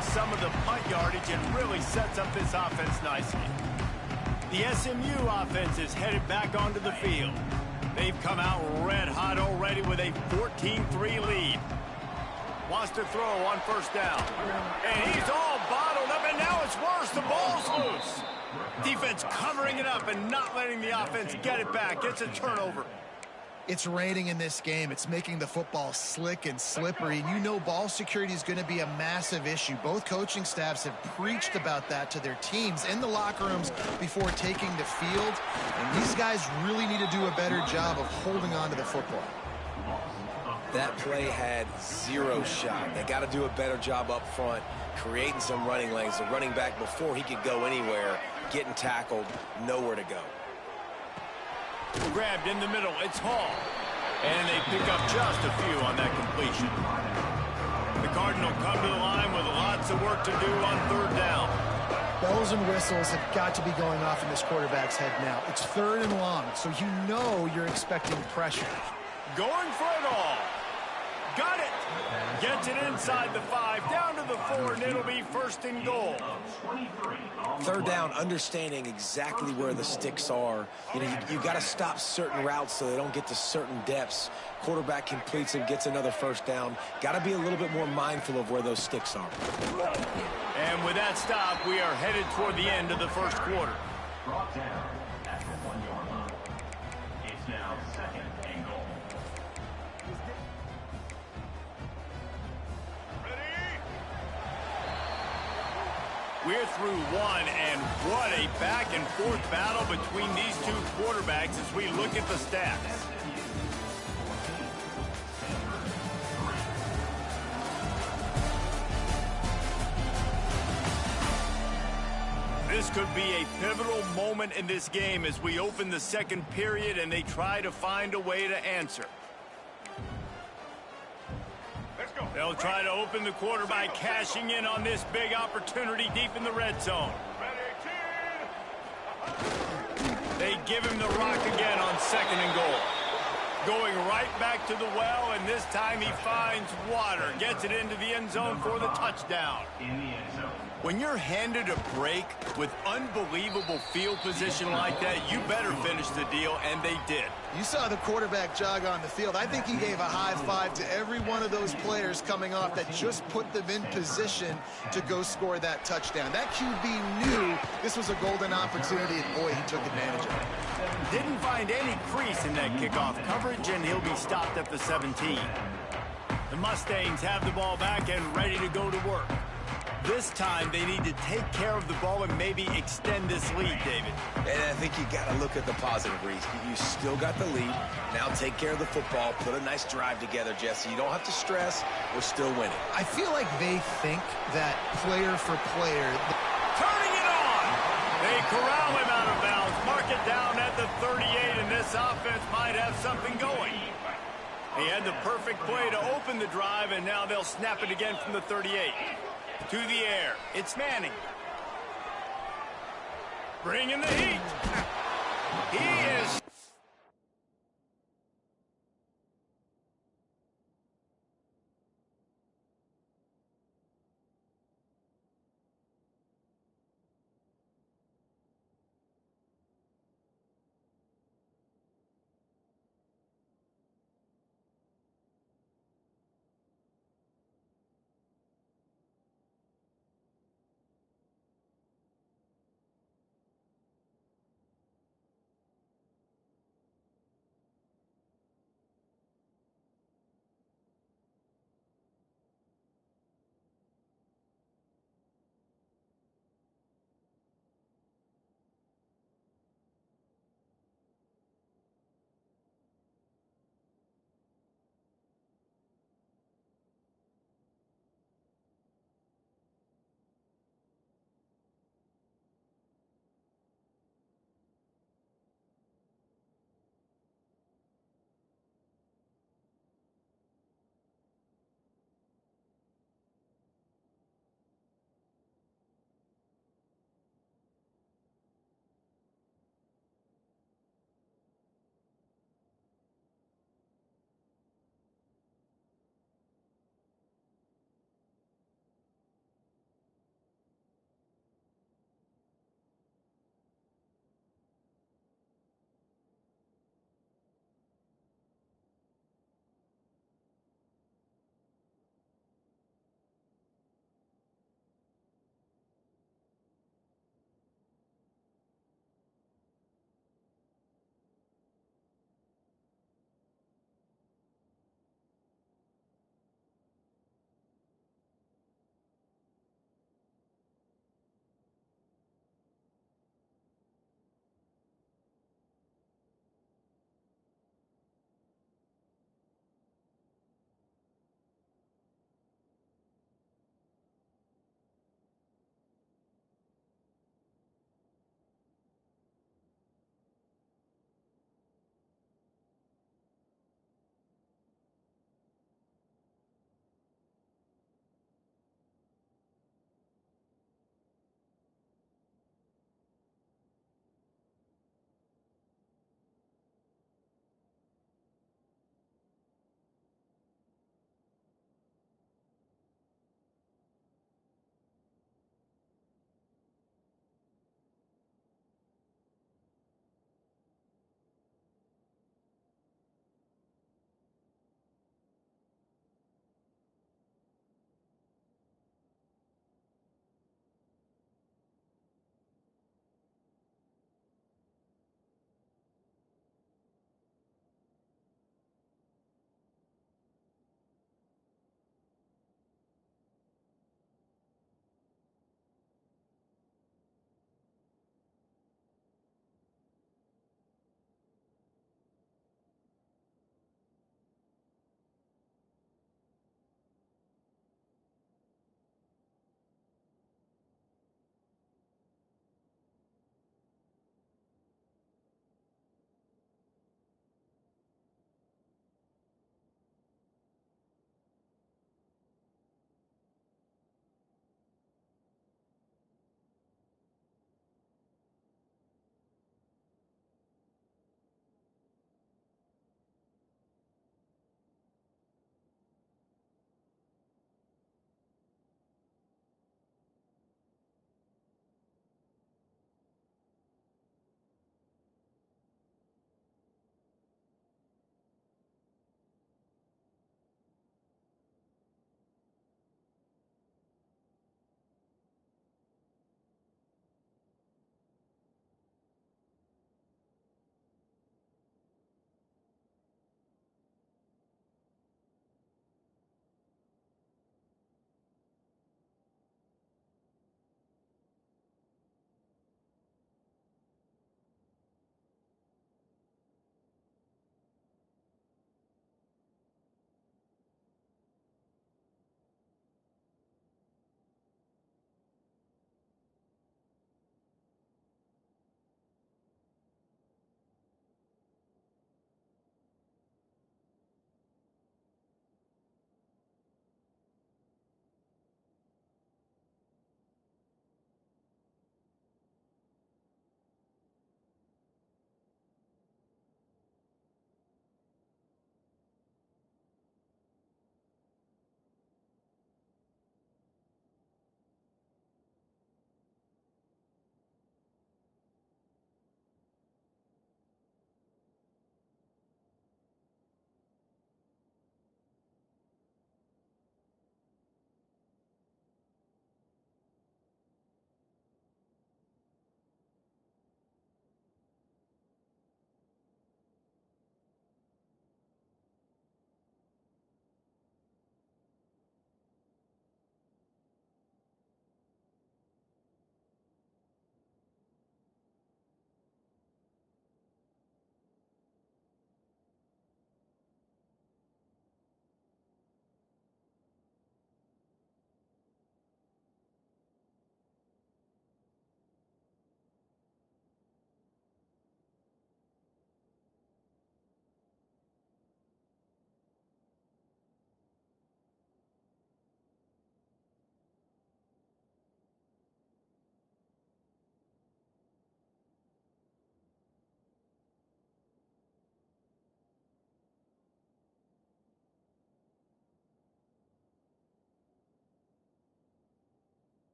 gets some of the punt yardage and really sets up this offense nicely. The SMU offense is headed back onto the field. They've come out red hot already with a 14-3 lead. Wants to throw on first down. And he's all bottled up, and now it's worse. The ball's loose. Defense covering it up and not letting the offense get it back. It's a turnover. It's raining in this game. It's making the football slick and slippery. And you know ball security is going to be a massive issue. Both coaching staffs have preached about that to their teams in the locker rooms before taking the field. And these guys really need to do a better job of holding on to the football. That play had zero shot. They got to do a better job up front, creating some running lanes. The running back, before he could go anywhere, getting tackled, nowhere to go. Grabbed in the middle, it's Hall. And they pick up just a few on that completion. The Cardinal come to the line with lots of work to do on third down. Bells and whistles have got to be going off in this quarterback's head now. It's 3rd and long, so you know you're expecting pressure. Going for it all. Got it. Gets it inside the 5, down to the 4, and it'll be 1st and goal. Third down, understanding exactly where the sticks are. You know, you got to stop certain routes so they don't get to certain depths. Quarterback completes and gets another 1st down. Got to be a little bit more mindful of where those sticks are. And with that stop, we are headed toward the end of the 1st quarter. Brought down at the 1-yard line. It's now 2nd and goal. We're through one, and what a back-and-forth battle between these two quarterbacks as we look at the stats. This could be a pivotal moment in this game as we open the 2nd period and they try to find a way to answer. They'll try to open the quarter by cashing in on this big opportunity deep in the red zone. They give him the rock again on 2nd and goal. Going right back to the well, and this time he finds water. Gets it into the end zone for the touchdown. In the end zone. When you're handed a break with unbelievable field position like that, you better finish the deal, and they did. You saw the quarterback jog on the field. I think he gave a high five to every one of those players coming off that just put them in position to go score that touchdown. That QB knew this was a golden opportunity, and boy, he took advantage of it. Didn't find any crease in that kickoff coverage, and he'll be stopped at the 17. The Mustangs have the ball back and ready to go to work. This time, they need to take care of the ball and maybe extend this lead, David. And I think you got to look at the positive, Reese. You still got the lead. Now take care of the football. Put a nice drive together, Jesse. You don't have to stress. We're still winning. I feel like they think that player for player. Turning it on! They corral him out of bounds. Mark it down at the 38, and this offense might have something going. He had the perfect play to open the drive, and now they'll snap it again from the 38. To the air, it's Manning. Bringing the heat. He is...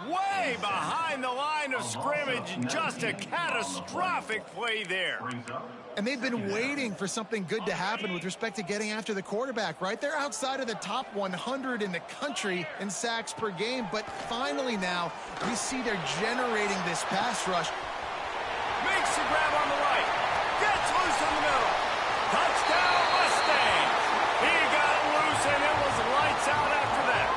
way behind the line of scrimmage. Just a catastrophic play there. And they've been waiting for something good to happen with respect to getting after the quarterback, right? They're outside of the top 100 in the country in sacks per game, but finally now we see they're generating this pass rush. Makes the grab on the right. Gets loose in the middle. Touchdown, Mustangs. He got loose, and it was lights out after that.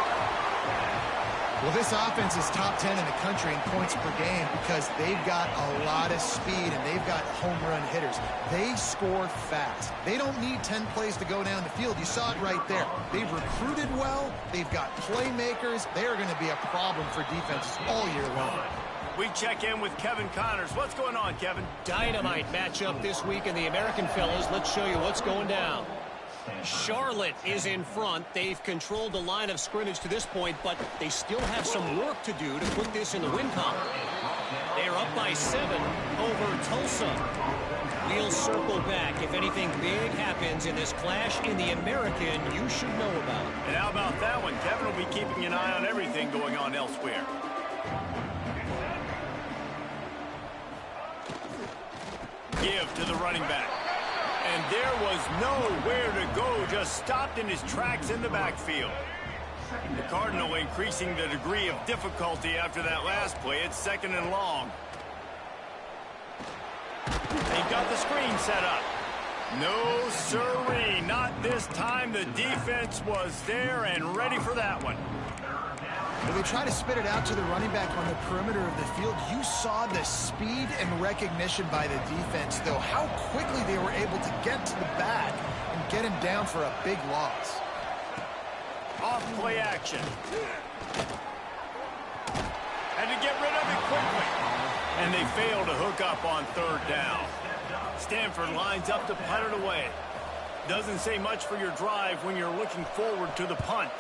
Well, this offense is top 10 in the country in points per game because they've got a lot of speed and they've got home run hitters. They score fast. They don't need 10 plays to go down the field. You saw it right there. They've recruited well. They've got playmakers. They are going to be a problem for defenses all year long. We check in with Kevin Connors. What's going on, Kevin? Dynamite matchup this week in the American, fellas. Let's show you what's going down. Charlotte is in front. They've controlled the line of scrimmage to this point, but they still have some work to do to put this in the win column. They're up by 7 over Tulsa. We'll circle back if anything big happens in this clash in the American you should know about. And how about that one? Kevin will be keeping an eye on everything going on elsewhere. Give to the running back. And there was nowhere to go, just stopped in his tracks in the backfield. The Cardinal increasing the degree of difficulty after that last play. It's 2nd and long. They've got the screen set up. No siree, not this time. The defense was there and ready for that one. When they try to spit it out to the running back on the perimeter of the field, you saw the speed and recognition by the defense, though, how quickly they were able to get to the back and get him down for a big loss. Off play action. Had to get rid of it quickly. And they fail to hook up on 3rd down. Stanford lines up to punt it away. Doesn't say much for your drive when you're looking forward to the punt.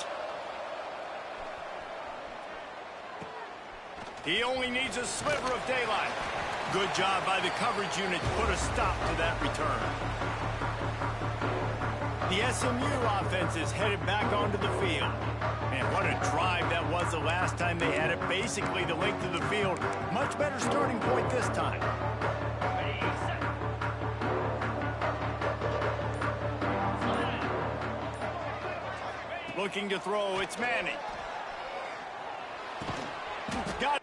He only needs a sliver of daylight. Good job by the coverage unit to put a stop to that return. The SMU offense is headed back onto the field. And what a drive that was the last time they had it. Basically the length of the field. Much better starting point this time. Looking to throw, it's Manning. Got it.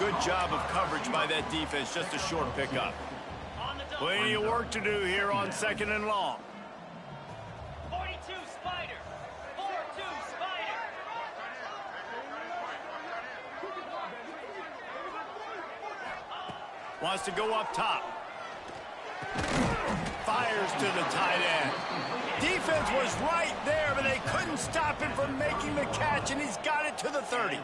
good job of coverage by that defense, just a short pickup. Plenty of work to do here on 2nd and long. 42 Spider. 4-2 Spider. Wants to go up top. Fires to the tight end. Defense was right there, but they couldn't stop him from making the catch, and he's got it to the 30.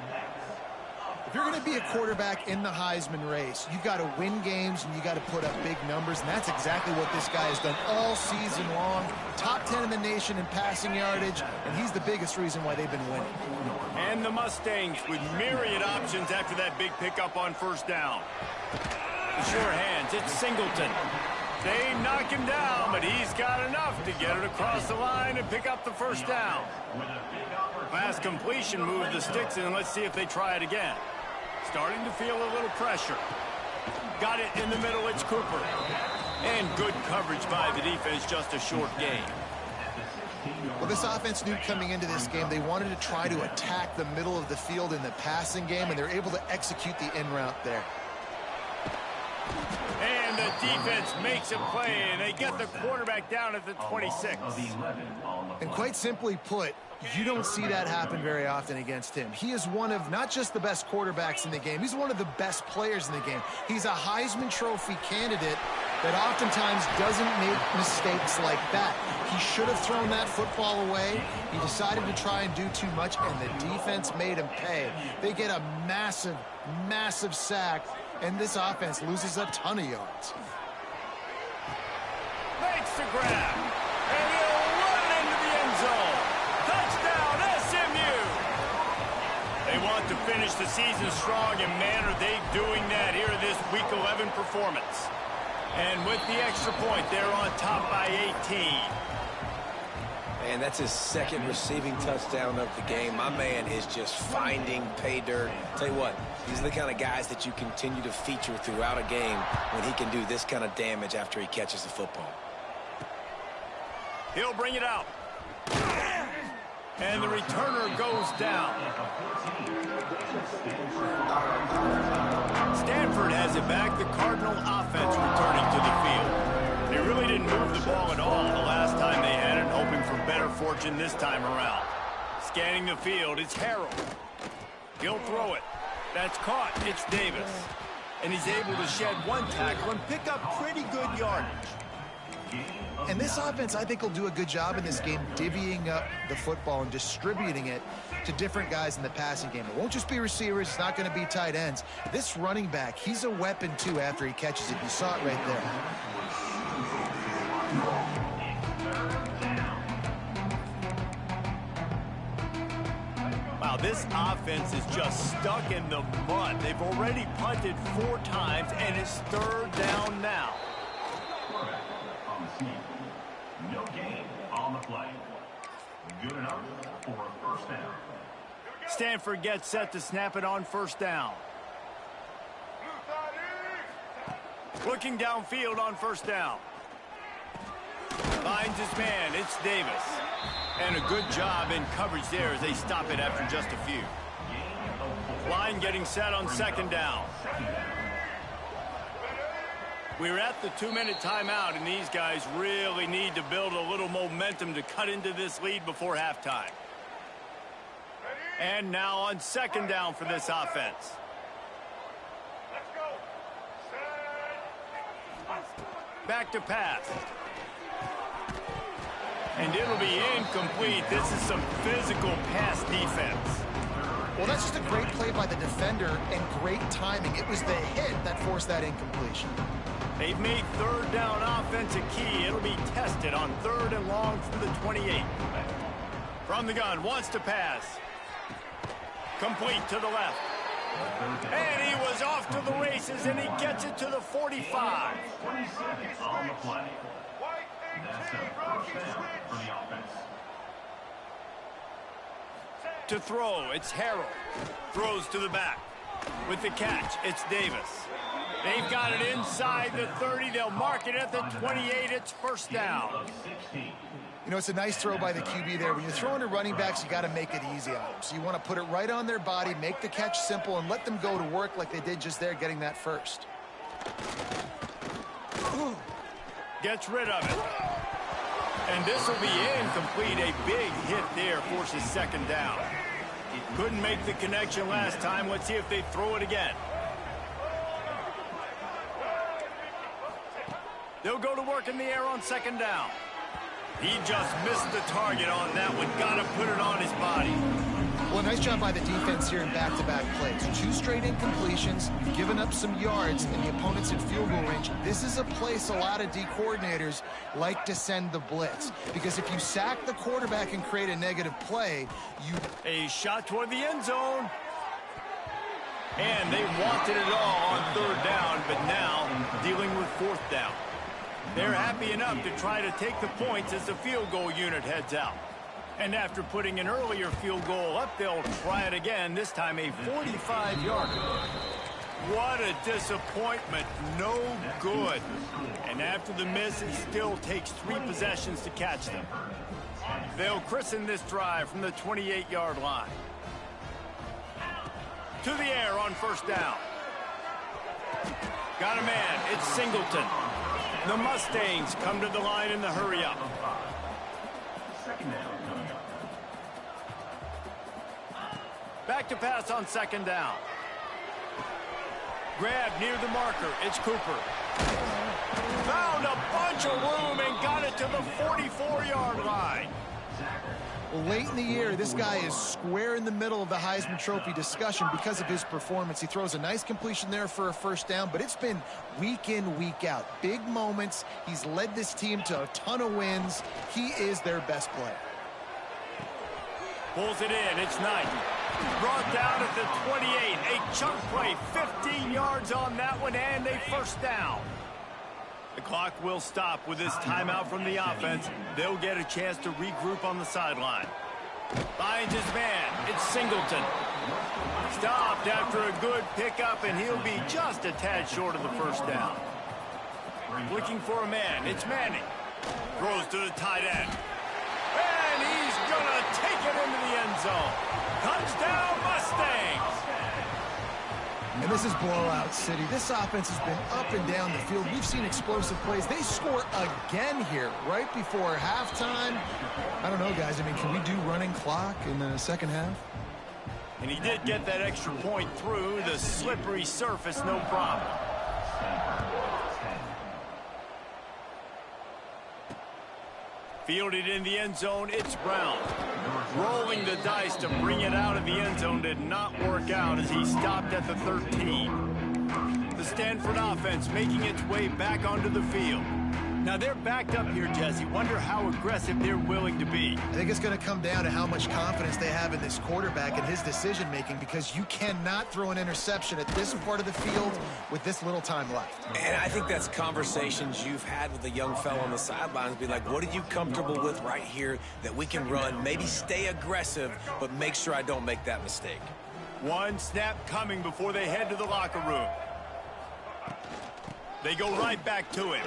If you're going to be a quarterback in the Heisman race, you've got to win games and you got to put up big numbers, and that's exactly what this guy has done all season long. Top 10 in the nation in passing yardage, and he's the biggest reason why they've been winning. And the Mustangs with myriad options after that big pickup on 1st down. The sure hands, it's Singleton. They knock him down, but he's got enough to get it across the line and pick up the 1st down. Fast completion moved the sticks in, and let's see if they try it again. Starting to feel a little pressure. Got it in the middle, it's Cooper. And good coverage by the defense, just a short gain. Well, this offense knew coming into this game they wanted to try to attack the middle of the field in the passing game, and they're able to execute the in route there. And the defense makes a play, and they get the quarterback down at the 26. And quite simply put, you don't see that happen very often against him. He is one of not just the best quarterbacks in the game, he's one of the best players in the game. He's a Heisman Trophy candidate that oftentimes doesn't make mistakes like that. He should have thrown that football away. He decided to try and do too much, and the defense made him pay. They get a massive, massive sack, and this offense loses a ton of yards. Makes the grab, and he'll run into the end zone. Touchdown, SMU! They want to finish the season strong, and man, are they doing that here in this Week 11 performance. And with the extra point, they're on top by 18. And that's his 2nd receiving touchdown of the game. My man is just finding pay dirt. Tell you what, these are the kind of guys that you continue to feature throughout a game when he can do this kind of damage after he catches the football. He'll bring it out. And the returner goes down. Stanford has it back. The Cardinal offense returning to the field. They really didn't move the ball at all the last time they had it, hoping for better fortune this time around. Scanning the field, it's Harrell. He'll throw it. That's caught. It's Davis. And he's able to shed one tackle and pick up pretty good yardage. And this offense, I think, will do a good job in this game divvying up the football and distributing it to different guys in the passing game. It won't just be receivers. It's not going to be tight ends. This running back, he's a weapon, too, after he catches it. You saw it right there. Wow, this offense is just stuck in the mud. They've already punted 4 times, and it's 3rd down now. No gain on the play. Good enough for a 1st down. Stanford gets set to snap it on 1st down. Looking downfield on 1st down. Finds his man. It's Davis. And a good job in coverage there as they stop it after just a few. Line getting set on 2nd down. We're at the 2-minute timeout, and these guys really need to build a little momentum to cut into this lead before halftime. And now on 2nd down for this offense. Back to pass. And it'll be incomplete. This is some physical pass defense. Well, that's just a great play by the defender and great timing. It was the hit that forced that incompletion. They've made 3rd down offense a key. It'll be tested on 3rd and long from the 28. From the gun, wants to pass. Complete to the left. And he was off to the races, and he gets it to the 45. 20 seconds on the play. That's a 1st down for the offense. To throw, it's Harrell. Throws to the back. With the catch, it's Davis. They've got it inside the 30. They'll mark it at the 28. It's 1st down. You know, it's a nice throw by the QB there. When you're throwing to running backs, you got to make it easy on them. So you want to put it right on their body, make the catch simple, and let them go to work like they did just there, getting that first. Gets rid of it. And this will be incomplete. A big hit there forces second down. Couldn't make the connection last time. Let's see if they throw it again. They'll go to work in the air on second down. He just missed the target on that one. Got to put it on his body. Well, nice job by the defense here in back-to-back plays. 2 straight incompletions. You've given up some yards, and the opponent's in field goal range. This is a place a lot of D coordinators like to send the blitz. Because if you sack the quarterback and create a negative play, A shot toward the end zone. And they wanted it all on third down, but now dealing with fourth down. They're happy enough to try to take the points as the field goal unit heads out. And after putting an earlier field goal up, they'll try it again, this time a 45-yarder. What a disappointment. No good. And after the miss, it still takes 3 possessions to catch them. They'll christen this drive from the 28-yard line. To the air on first down. Got a man. It's Singleton. The Mustangs come to the line in the hurry-up. Back to pass on second down. Grab near the marker. It's Cooper. Found a bunch of room and got it to the 44-yard line. Well, late in the year, this guy is square in the middle of the Heisman Trophy discussion because of his performance. He throws a nice completion there for a first down, but it's been week in, week out. Big moments. He's led this team to a ton of wins. He is their best player. Pulls it in. It's Knight. Brought down at the 28. A chunk play. 15 yards on that one and a first down. The clock will stop with this timeout from the offense. They'll get a chance to regroup on the sideline. Finds his man. It's Singleton. Stopped after a good pickup, and he'll be just a tad short of the first down. Looking for a man. It's Manning. Throws to the tight end. And he's going to take it into the end zone. Touchdown, Mustangs! And this is blowout city. This offense has been up and down the field. We've seen explosive plays. They score again here right before halftime. I don't know, guys. I mean, can we do running clock in the second half? And he did get that extra point through the slippery surface, no problem. Fielded in the end zone, it's Brown. Rolling the dice to bring it out of the end zone did not work out as he stopped at the 13. The Stanford offense making its way back onto the field. Now they're backed up here, Jesse. Wonder how aggressive they're willing to be. I think it's going to come down to how much confidence they have in this quarterback and his decision-making, because you cannot throw an interception at this part of the field with this little time left. And I think that's conversations you've had with the young fella on the sidelines. Be like, what are you comfortable with right here that we can run? Maybe stay aggressive, but make sure I don't make that mistake. One snap coming before they head to the locker room. They go right back to it.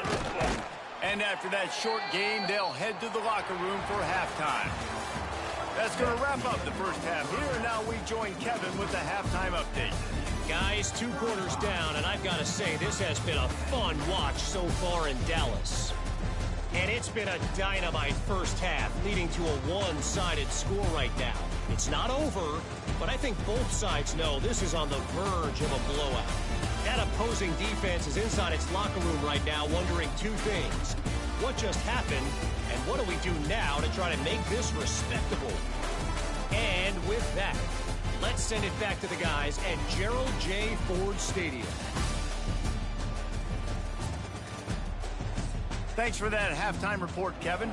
And after that short game, they'll head to the locker room for halftime. That's going to wrap up the first half here. Now we join Kevin with the halftime update. Guys, 2 quarters down, and I've got to say, this has been a fun watch so far in Dallas. And it's been a dynamite first half, leading to a one-sided score right now. It's not over, but I think both sides know this is on the verge of a blowout. That opposing defense is inside its locker room right now wondering 2 things. What just happened, and what do we do now to try to make this respectable? And with that, let's send it back to the guys at Gerald J. Ford Stadium. Thanks for that halftime report, Kevin.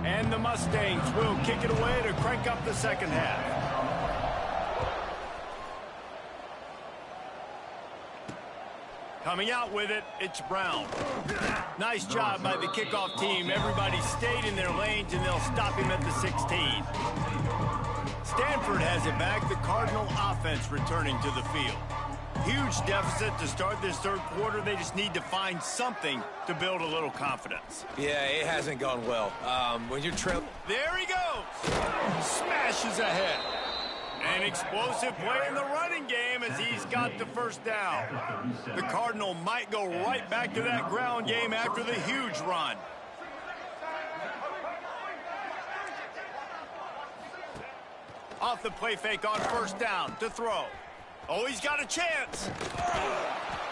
And the Mustangs will kick it away to crank up the second half. Coming out with it, it's Brown. Nice job by the kickoff team. Everybody stayed in their lanes, and they'll stop him at the 16. Stanford has it back. The Cardinal offense returning to the field. Huge deficit to start this third quarter. They just need to find something to build a little confidence. Yeah, it hasn't gone well. When you're trailing... There he goes. Smashes ahead. An explosive play in the running game as he's got the first down. The Cardinal might go right back to that ground game after the huge run. Off the play fake on first down to throw. Oh, he's got a chance.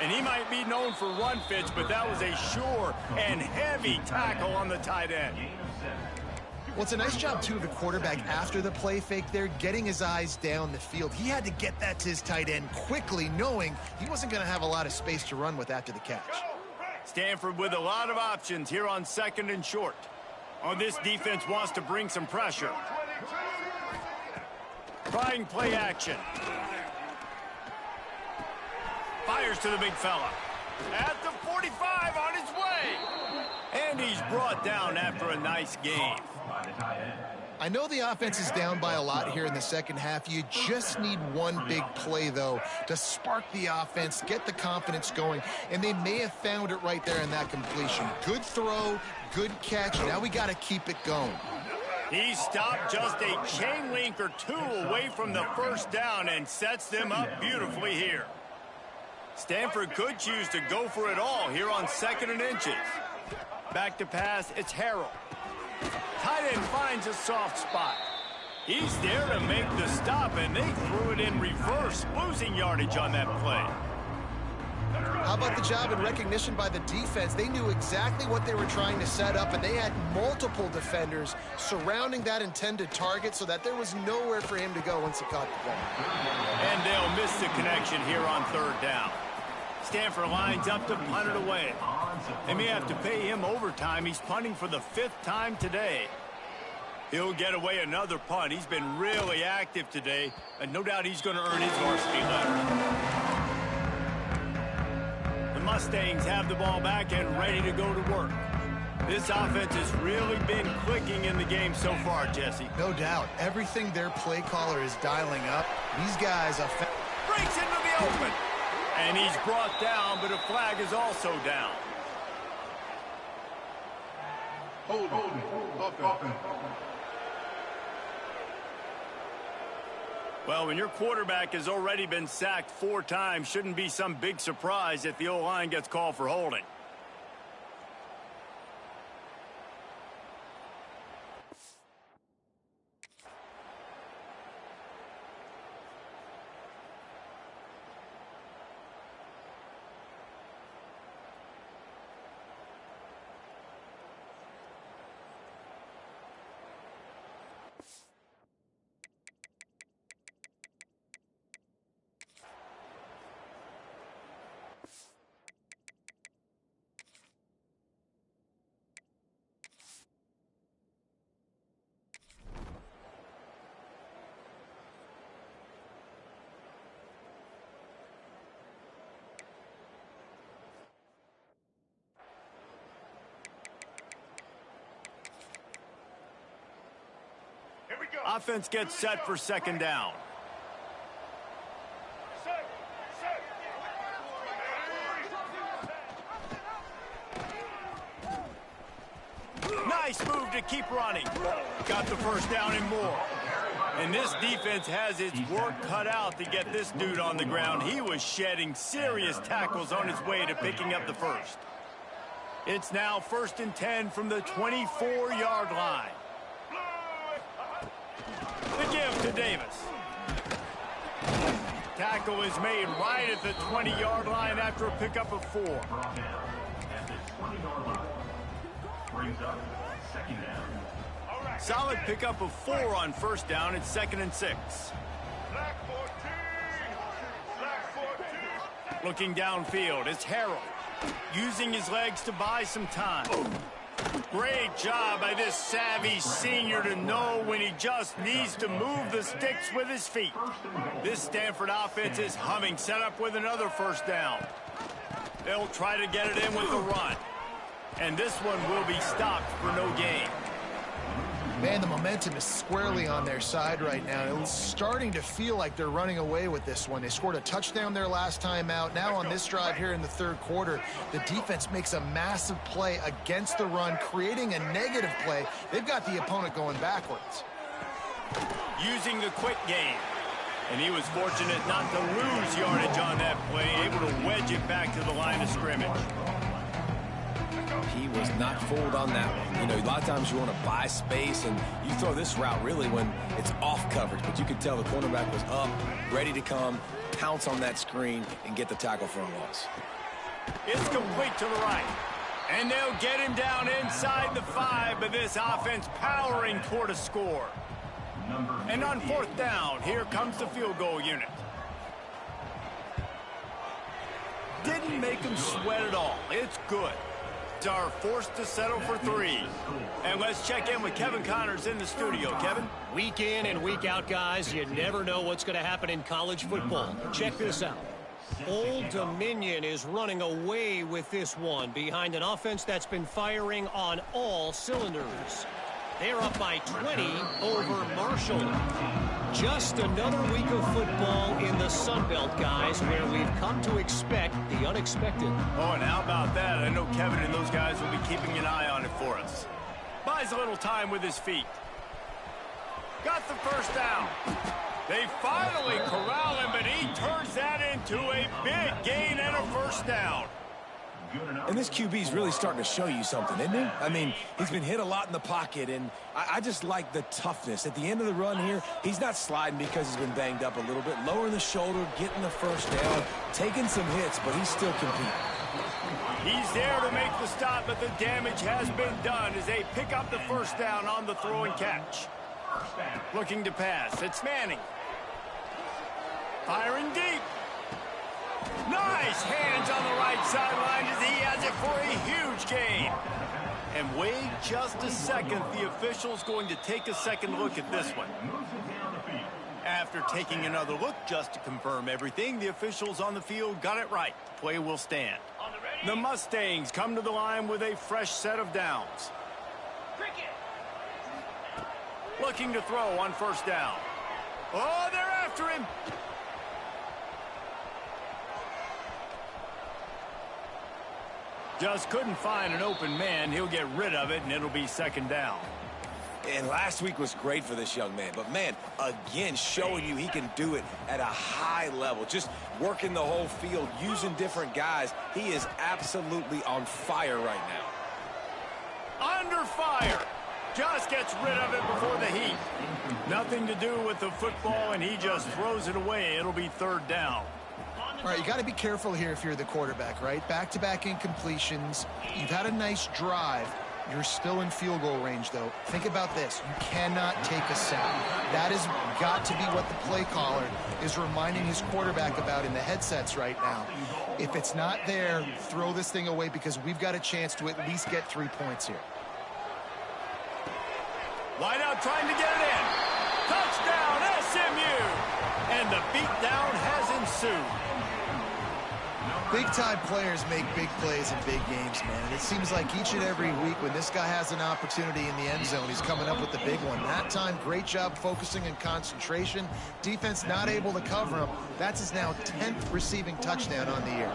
And he might be known for run fits, but that was a sure and heavy tackle on the tight end. Well, it's a nice job, too, of the quarterback after the play fake there, getting his eyes down the field. He had to get that to his tight end quickly, knowing he wasn't going to have a lot of space to run with after the catch. Stanford with a lot of options here on second and short. Oh, this defense wants to bring some pressure. Trying play action. Fires to the big fella. At the 45 on his way. And he's brought down after a nice game. I know the offense is down by a lot here in the second half. You just need one big play, though, to spark the offense, get the confidence going, and they may have found it right there in that completion. Good throw, good catch. Now we got to keep it going. He stopped just a chain link or two away from the first down and sets them up beautifully here. Stanford could choose to go for it all here on second and inches. Back to pass, it's Harrell. Tight end finds a soft spot. He's there to make the stop, and they threw it in reverse, losing yardage on that play. How about the job and recognition by the defense? They knew exactly what they were trying to set up, and they had multiple defenders surrounding that intended target so that there was nowhere for him to go once he caught the ball. And they'll miss the connection here on third down. Stanford lines up to punt it away. They may have to pay him overtime. He's punting for the 5th time today. He'll get away another punt. He's been really active today, and no doubt he's going to earn his varsity letter. The Mustangs have the ball back and ready to go to work. This offense has really been clicking in the game so far, Jesse. No doubt. Everything their play caller is dialing up. These guys are... Breaks into the open. And he's brought down, but a flag is also down. Hold it. Well, when your quarterback has already been sacked 4 times, shouldn't be some big surprise if the O-line gets called for holding. Offense gets set for second down. Nice move to keep running. Got the first down and more. And this defense has its work cut out to get this dude on the ground. He was shedding serious tackles on his way to picking up the first. It's now 1st and 10 from the 24-yard line. The give to Davis. Tackle is made right at the 20-yard line after a pickup of 4. Brought down at the 20-yard line. Brings up second down. Solid pickup of 4 on first down. It's 2nd and 6. Looking downfield, it's Harrell. Using his legs to buy some time. Great job by this savvy senior to know when he just needs to move the sticks with his feet. This Stanford offense is humming, set up with another first down. They'll try to get it in with the run. And this one will be stopped for no gain. Man, the momentum is squarely on their side right now. It's starting to feel like they're running away with this one. They scored a touchdown their last time out. Now on this drive here in the third quarter, the defense makes a massive play against the run, creating a negative play. They've got the opponent going backwards. Using the quick game. And he was fortunate not to lose yardage on that play, able to wedge it back to the line of scrimmage. He was not fooled on that one. You know, a lot of times you want to buy space, and you throw this route really when it's off coverage. But you could tell the cornerback was up, ready to come, pounce on that screen, and get the tackle for a loss. It's complete to the right. And they'll get him down inside the 5, but this offense powering toward a score. And on fourth down, here comes the field goal unit. Didn't make him sweat at all. It's good. Are forced to settle for 3. And let's check in with Kevin Connors in the studio. Kevin? Week in and week out, guys, you never know what's going to happen in college football. Check this out. Old Dominion is running away with this one behind an offense that's been firing on all cylinders. They're up by 20 over Marshall. Just another week of football in the Sun Belt, guys, where we've come to expect the unexpected. Oh, and how about that? I know Kevin and those guys will be keeping an eye on it for us. Buys a little time with his feet. Got the first down. They finally corral him, but he turns that into a big gain and a first down. And this QB's really starting to show you something, isn't he? I mean, he's been hit a lot in the pocket, and I just like the toughness. At the end of the run here, he's not sliding because he's been banged up a little bit. Lowering the shoulder, getting the first down, taking some hits, but he's still competing. He's there to make the stop, but the damage has been done as they pick up the first down on the throw and catch. Looking to pass. It's Manning. Firing deep. Nice hands on the right sideline as he has it for a huge gain. And wait just a second. The official's going to take a second look at this one. After taking another look just to confirm everything, the officials on the field got it right. The play will stand. The Mustangs come to the line with a fresh set of downs. Looking to throw on first down. Oh, they're after him. Just couldn't find an open man. He'll get rid of it, and it'll be second down. And last week was great for this young man. But, man, again, showing you he can do it at a high level. Just working the whole field, using different guys. He is absolutely on fire right now. Under fire. Just gets rid of it before the heat. Nothing to do with the football, and he just throws it away. It'll be third down. All right, you got to be careful here if you're the quarterback, right? Back-to-back incompletions. You've had a nice drive. You're still in field goal range, though. Think about this. You cannot take a sack. That has got to be what the play caller is reminding his quarterback about in the headsets right now. If it's not there, throw this thing away because we've got a chance to at least get 3 points here. Wide out trying to get it in. Touchdown, SMU! And the beatdown has ensued. Big-time players make big plays in big games, man. And it seems like each and every week when this guy has an opportunity in the end zone, he's coming up with the big one. That time, great job focusing and concentration. Defense not able to cover him. That's his now 10th receiving touchdown on the year.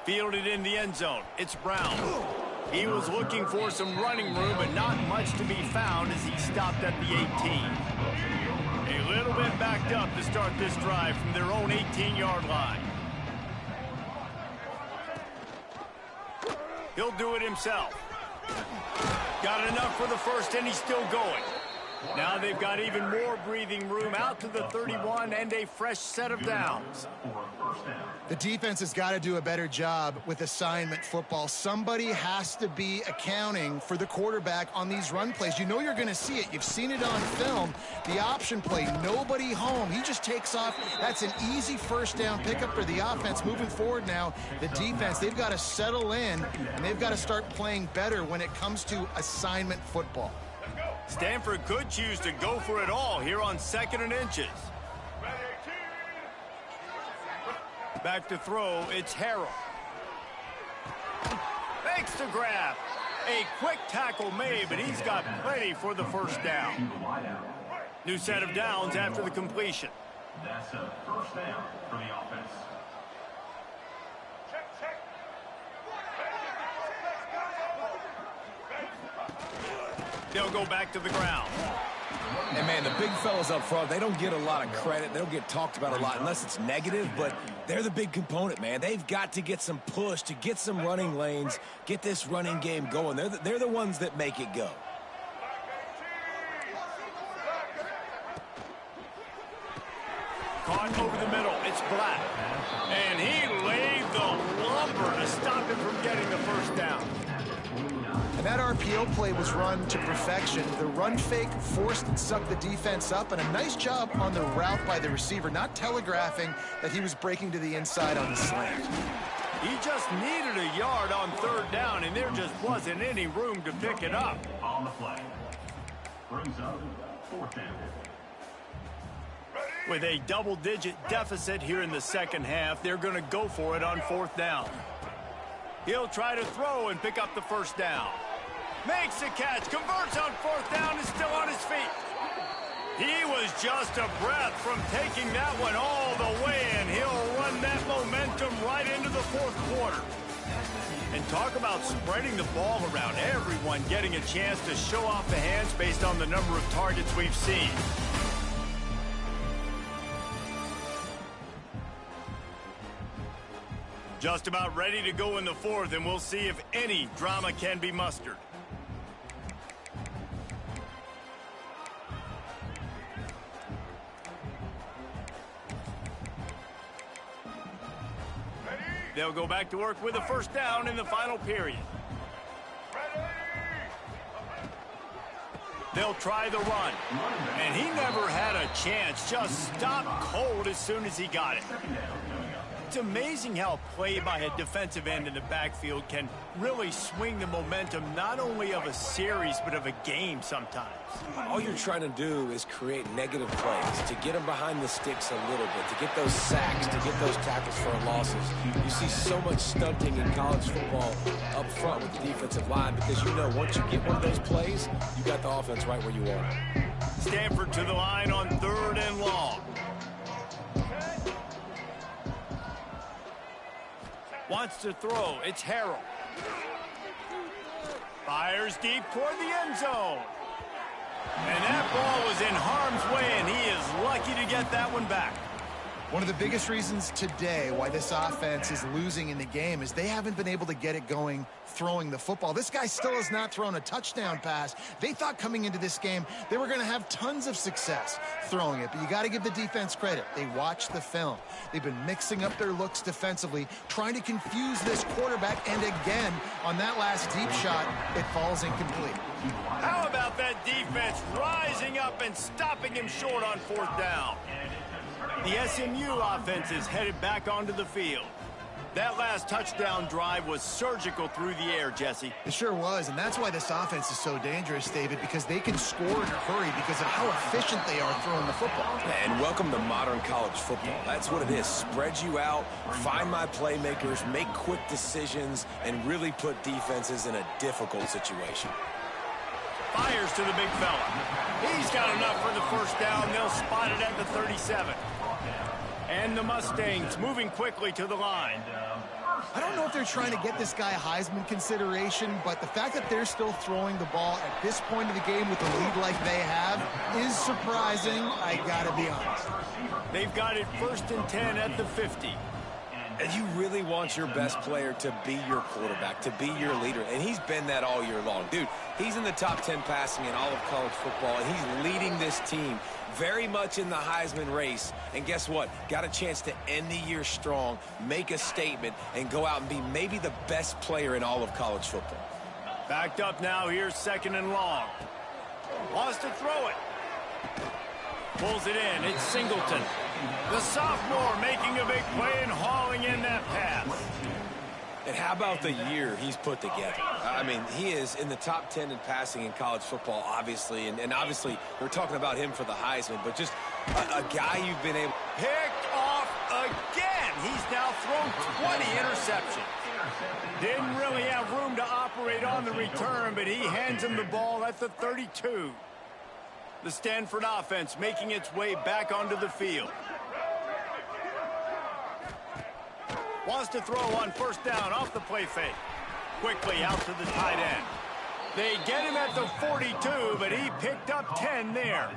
Fielded in the end zone. It's Brown. He was looking for some running room, but not much to be found as he stopped at the 18. A little bit backed up to start this drive from their own 18-yard line. He'll do it himself. Got enough for the first, and he's still going. Now they've got even more breathing room out to the 31 and a fresh set of downs. The defense has got to do a better job with assignment football. Somebody has to be accounting for the quarterback on these run plays. You know you're going to see it. You've seen it on film. The option play, nobody home. He just takes off. That's an easy first down pickup for the offense. Moving forward now, the defense, they've got to settle in, and they've got to start playing better when it comes to assignment football. Stanford could choose to go for it all here on 2nd and inches. Back to throw, it's Harrell. Makes the grab. A quick tackle made, but he's got plenty for the first down. New set of downs after the completion. That's a first down for the offense. They'll go back to the ground. And, man, the big fellas up front, they don't get a lot of credit. They don't get talked about a lot unless it's negative, but they're the big component, man. They've got to get some push, to get some running lanes, get this running game going. They're the ones that make it go. Caught over the middle. It's Black. And he laid the lumber to stop him from getting the first down. And that RPO play was run to perfection. The run fake forced and sucked the defense up, and a nice job on the route by the receiver, not telegraphing that he was breaking to the inside on the slant. He just needed a yard on third down, and there just wasn't any room to pick it up. On the play. Brings up fourth down. With a double-digit deficit here in the second half, they're going to go for it on fourth down. He'll try to throw and pick up the first down. Makes a catch, converts on fourth down, is still on his feet. He was just a breath from taking that one all the way, and he'll run that momentum right into the fourth quarter. And talk about spreading the ball around, everyone getting a chance to show off the hands based on the number of targets we've seen. Just about ready to go in the fourth, and we'll see if any drama can be mustered. They'll go back to work with a first down in the final period. They'll try the run. And he never had a chance, just stopped cold as soon as he got it. It's amazing how play by a defensive end in the backfield can really swing the momentum not only of a series but of a game sometimes. All you're trying to do is create negative plays, to get them behind the sticks a little bit, to get those sacks, to get those tackles for losses. You see so much stunting in college football up front with the defensive line because you know once you get one of those plays, you got the offense right where you want it. Stanford to the line on third and long. Wants to throw. It's Harrell. Fires deep toward the end zone. And that ball was in harm's way, and he is lucky to get that one back. One of the biggest reasons today why this offense is losing in the game is they haven't been able to get it going throwing the football. This guy still has not thrown a touchdown pass. They thought coming into this game they were going to have tons of success throwing it, but you got to give the defense credit. They watched the film. They've been mixing up their looks defensively, trying to confuse this quarterback, and again, on that last deep shot, it falls incomplete. How about that defense rising up and stopping him short on fourth down? The SMU offense is headed back onto the field. That last touchdown drive was surgical through the air, Jesse. It sure was, and that's why this offense is so dangerous, David, because they can score in a hurry because of how efficient they are throwing the football. And welcome to modern college football. That's what it is. Spread you out, find my playmakers, make quick decisions, and really put defenses in a difficult situation. Fires to the big fella. He's got enough for the first down. They'll spot it at the 37. And the Mustangs moving quickly to the line. I don't know if they're trying to get this guy Heisman consideration, but the fact that they're still throwing the ball at this point of the game with the lead like they have is surprising, I gotta be honest. They've got it 1st and 10 at the 50. And you really want your best player to be your quarterback, to be your leader. And he's been that all year long. Dude, he's in the top 10 passing in all of college football, and he's leading this team very much in the Heisman race. And guess what? Got a chance to end the year strong, make a statement, and go out and be maybe the best player in all of college football. Backed up now, here's 2nd and long. Wants to throw it. Pulls it in, it's Singleton. The sophomore making a big play and hauling in that pass. And how about the year he's put together? I mean, he is in the top 10 in passing in college football, obviously. And obviously, we're talking about him for the Heisman, but just a guy you've been able... Picked off again. He's now thrown 20 interceptions. Didn't really have room to operate on the return, but he hands him the ball at the 32. The Stanford offense making its way back onto the field. Wants to throw on first down off the play fake. Quickly out to the tight end. They get him at the 42, but he picked up 10 there.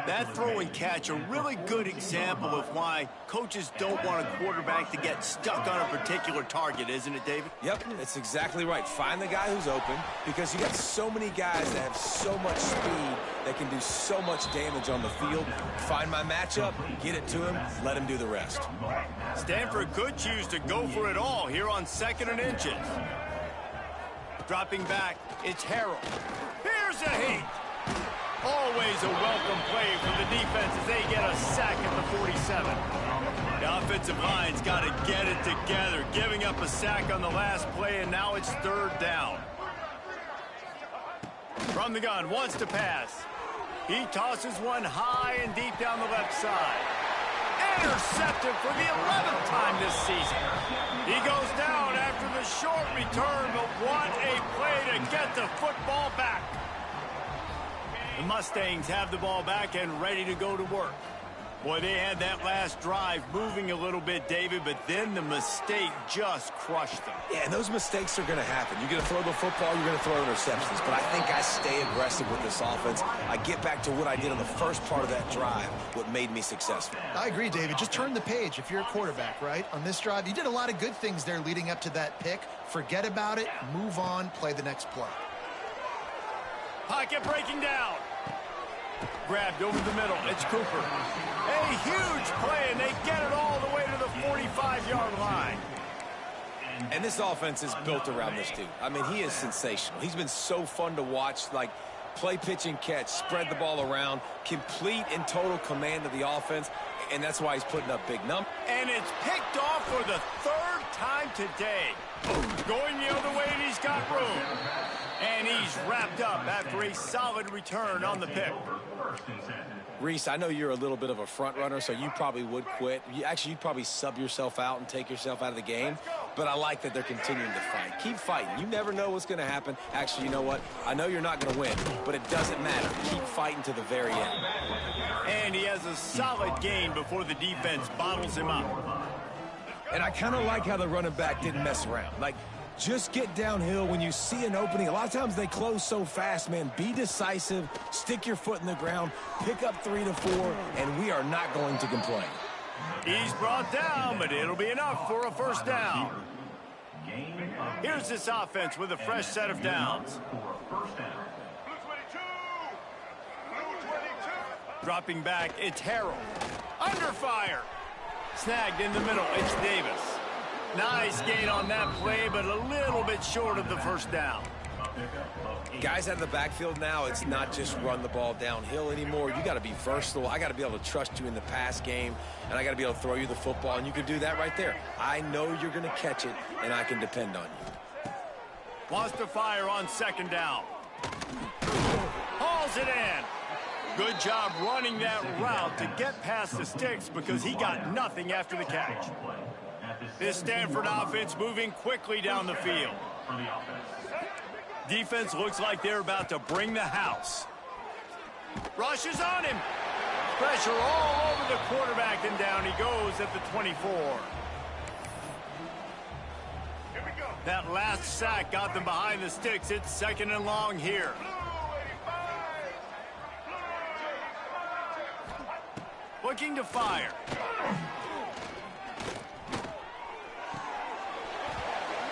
That throw and catch, a really good example of why coaches don't want a quarterback to get stuck on a particular target, isn't it, David? Yep, that's exactly right. Find the guy who's open, because you got so many guys that have so much speed that can do so much damage on the field. Find my matchup, get it to him, let him do the rest. Stanford could choose to go for it all here on 2nd and inches. Dropping back, it's Harrell. Here's a heat. Always a welcome play for the defense as they get a sack at the 47. The offensive line's got to get it together, giving up a sack on the last play, and now it's 3rd down. From the gun, wants to pass. He tosses one high and deep down the left side. Intercepted for the 11th time this season. He goes down after the short return, but what a play to get the football back. The Mustangs have the ball back and ready to go to work. Boy, they had that last drive moving a little bit, David, but then the mistake just crushed them. Yeah, and those mistakes are going to happen. You're going to throw the football, you're going to throw interceptions. But I think I stay aggressive with this offense. I get back to what I did on the first part of that drive, what made me successful. I agree, David. Just turn the page if you're a quarterback, right? On this drive, you did a lot of good things there leading up to that pick. Forget about it, move on, play the next play. Pocket breaking down. Grabbed over the middle. It's Cooper. A huge play, and they get it all the way to the 45-yard line. And this offense is built around this dude. I mean, he is sensational. He's been so fun to watch, like play, pitch, and catch, spread the ball around, complete and total command of the offense, and that's why he's putting up big numbers. And it's picked off for the 3rd time today. Going the other way, and he's got room. And he's wrapped up after a solid return on the pick. Reese, I know you're a little bit of a front runner, so you probably would quit. You'd probably sub yourself out and take yourself out of the game. But I like that they're continuing to fight. Keep fighting. You never know what's going to happen. Actually, you know what? I know you're not going to win, but it doesn't matter. Keep fighting to the very end. And he has a solid gain before the defense bottles him up. And I kind of like how the running back didn't mess around. Like, just get downhill when you see an opening. A lot of times they close so fast, man. Be decisive, stick your foot in the ground, pick up 3 to 4, and we are not going to complain. He's brought down, but it'll be enough for a 1st down. Here's this offense with a fresh set of downs. Dropping back, it's Harrell. Under fire. Snagged in the middle, it's Davis. Nice gain on that play, but a little bit short of the 1st down. Guys out of the backfield now, it's not just run the ball downhill anymore. You got to be versatile. I got to be able to trust you in the pass game, and I got to be able to throw you the football, and you can do that right there. I know you're going to catch it, and I can depend on you. Wants to fire on 2nd down. Hauls it in. Good job running that route to get past the sticks because he got nothing after the catch. This Stanford offense moving quickly down the field. Defense looks like they're about to bring the house. Rushes on him. Pressure all over the quarterback, and down he goes at the 24. That last sack got them behind the sticks. It's 2nd and long here. Looking to fire.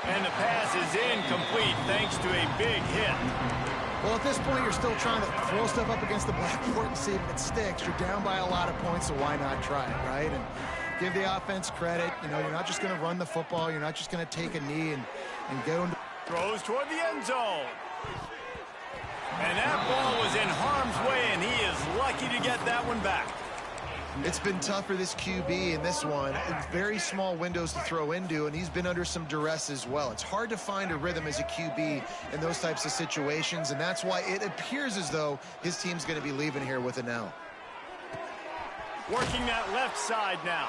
And the pass is incomplete thanks to a big hit. Well, at this point, you're still trying to throw stuff up against the blackboard and see if it sticks. You're down by a lot of points, so why not try it, right? And give the offense credit. You know, you're not just going to run the football. You're not just going to take a knee and go into... Throws toward the end zone. And that ball was in harm's way, and he is lucky to get that one back. It's been tough for this QB in this one. Very small windows to throw into, and he's been under some duress as well. It's hard to find a rhythm as a QB in those types of situations, and that's why it appears as though his team's going to be leaving here with an L. Working that left side now.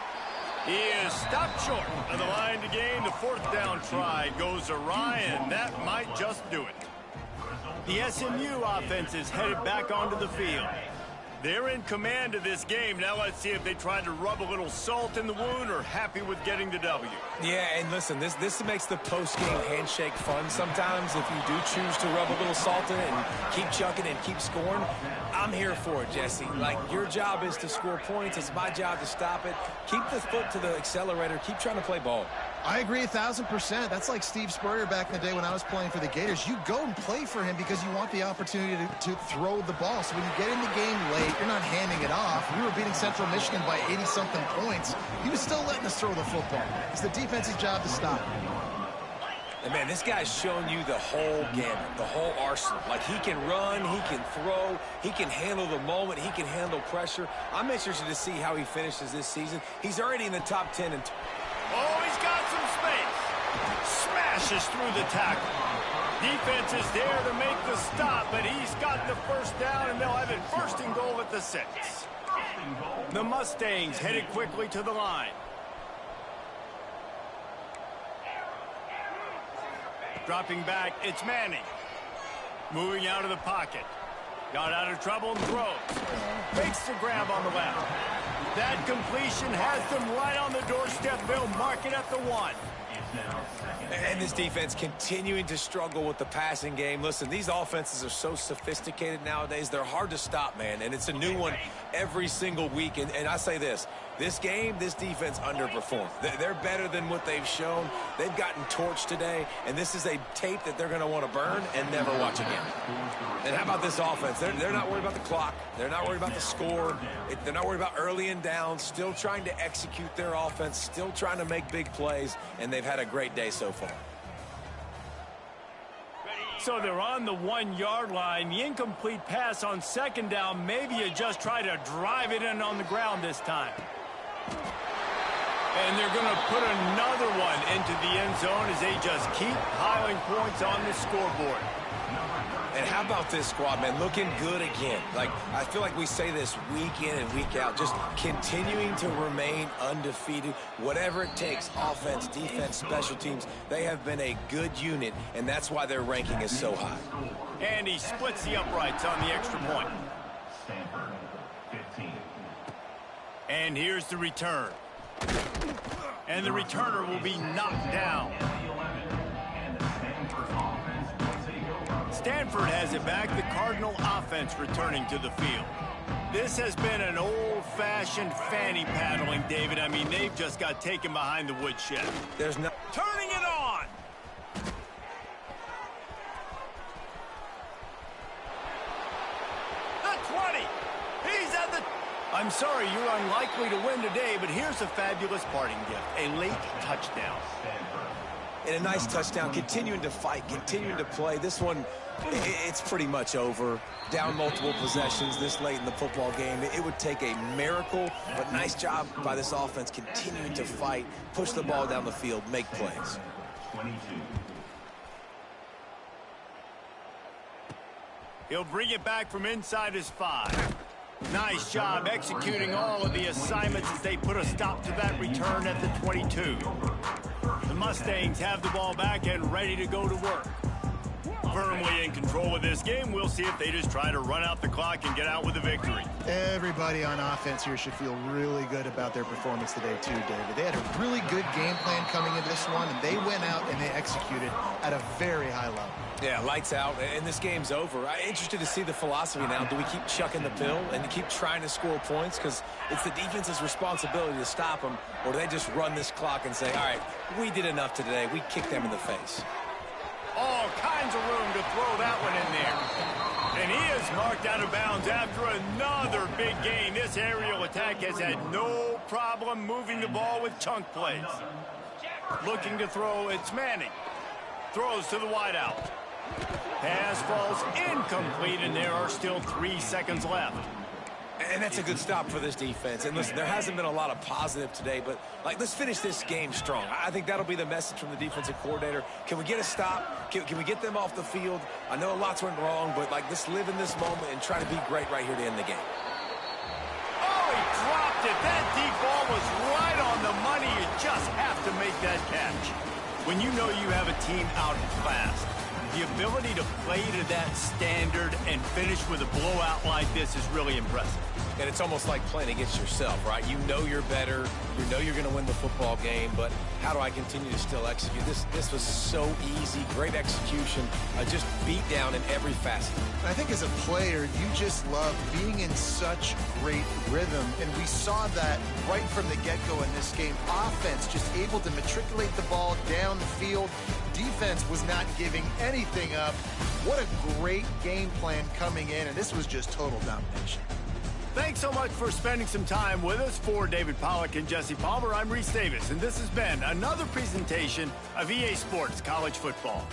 He is stopped short of the line to gain. The fourth down try goes awry, and that might just do it. The SMU offense is headed back onto the field. They're in command of this game. Now let's see if they try to rub a little salt in the wound or happy with getting the W. Yeah, and listen, this makes the post-game handshake fun sometimes if you do choose to rub a little salt in it and keep chucking and keep scoring. I'm here for it, Jesse. Like, your job is to score points. It's my job to stop it. Keep the foot to the accelerator. Keep trying to play ball. I agree 1,000%. That's like Steve Spurrier back in the day when I was playing for the Gators. You go and play for him because you want the opportunity to throw the ball. So when you get in the game late, you're not handing it off. We were beating Central Michigan by 80-something points. He was still letting us throw the football. It's the defense's job to stop. And, man, this guy's shown you the whole gamut, the whole arsenal. Like, he can run, he can throw, he can handle the moment, he can handle pressure. I'm interested to see how he finishes this season. He's already in the top 10. Oh, he's got some space. Smashes through the tackle. Defense is there to make the stop, but he's got the first down, and they'll have it first and goal at the 6. The Mustangs headed quickly to the line. Dropping back, it's Manning. Moving out of the pocket. Got out of trouble and throws. Fakes the grab on the left. That completion has them right on the doorstep. They'll mark it at the 1. And this defense continuing to struggle with the passing game. Listen, these offenses are so sophisticated nowadays. They're hard to stop, man. And it's a new one every single week. And I say this game, this defense underperformed. They're better than what they've shown. They've gotten torched today. And this is a tape that they're going to want to burn and never watch again. And how about this offense? They're not worried about the clock. They're not worried about the score. They're not worried about early and down. Still trying to execute their offense. Still trying to make big plays. And they've had a great day so far. So they're on the 1-yard line. The incomplete pass on second down. Maybe you just try to drive it in on the ground this time. And they're going to put another one into the end zone as they just keep piling points on the scoreboard. And how about this squad, man? Looking good again. Like, I feel like we say this week in and week out, just continuing to remain undefeated. Whatever it takes, offense, defense, special teams, they have been a good unit, and that's why their ranking is so high. And he splits the uprights on the extra point. Stanford, 15. And here's the return. And the returner will be knocked down. Stanford has it back. The Cardinal offense returning to the field. This has been an old-fashioned fanny paddling, David. I mean, they've just got taken behind the woodshed. There's no Turning it on. The 20. He's at the... I'm sorry, you're unlikely to win today, but here's a fabulous parting gift. A late touchdown. And a nice touchdown, continuing to fight, continuing to play. This one, it's pretty much over. Down multiple possessions this late in the football game. It would take a miracle, but nice job by this offense continuing to fight, push the ball down the field, make plays. 22. He'll bring it back from inside his 5. Nice job executing all of the assignments as they put a stop to that return at the 22. The Mustangs have the ball back and ready to go to work. Firmly in control of this game. We'll see if they just try to run out the clock and get out with a victory. Everybody on offense here should feel really good about their performance today too, David. They had a really good game plan coming into this one, and they went out and they executed at a very high level. Yeah, lights out, and this game's over. I'm interested to see the philosophy now. Do we keep chucking the pill and keep trying to score points? Because it's the defense's responsibility to stop them, or do they just run this clock and say, all right, we did enough today. We kicked them in the face. All kinds of room to throw that one in there. And he is marked out of bounds after another big gain. This aerial attack has had no problem moving the ball with chunk plays. Looking to throw, it's Manning. Throws to the wideout. Pass falls incomplete, and there are still 3 seconds left. And that's a good stop for this defense. And listen, there hasn't been a lot of positive today, but let's finish this game strong. I think that'll be the message from the defensive coordinator. Can we get a stop? Can we get them off the field? I know lots went wrong, but let's live in this moment and try to be great right here to end the game. Oh, he dropped it. That deep ball was right on the money. just have to make that catch. When you know you have a team outclassed, the ability to play to that standard and finish with a blowout like this is really impressive. And it's almost like playing against yourself, right? You know you're better. You know you're going to win the football game, but how do I continue to still execute? This was so easy. Great execution. Just beat down in every facet. I think as a player, you just love being in such great rhythm, and we saw that right from the get-go in this game. Offense just able to matriculate the ball down the field. Defense was not giving anything up. What a great game plan coming in, and this was just total domination. Thanks so much for spending some time with us. For David Pollack and Jesse Palmer, I'm Reese Davis, and this has been another presentation of EA Sports College Football.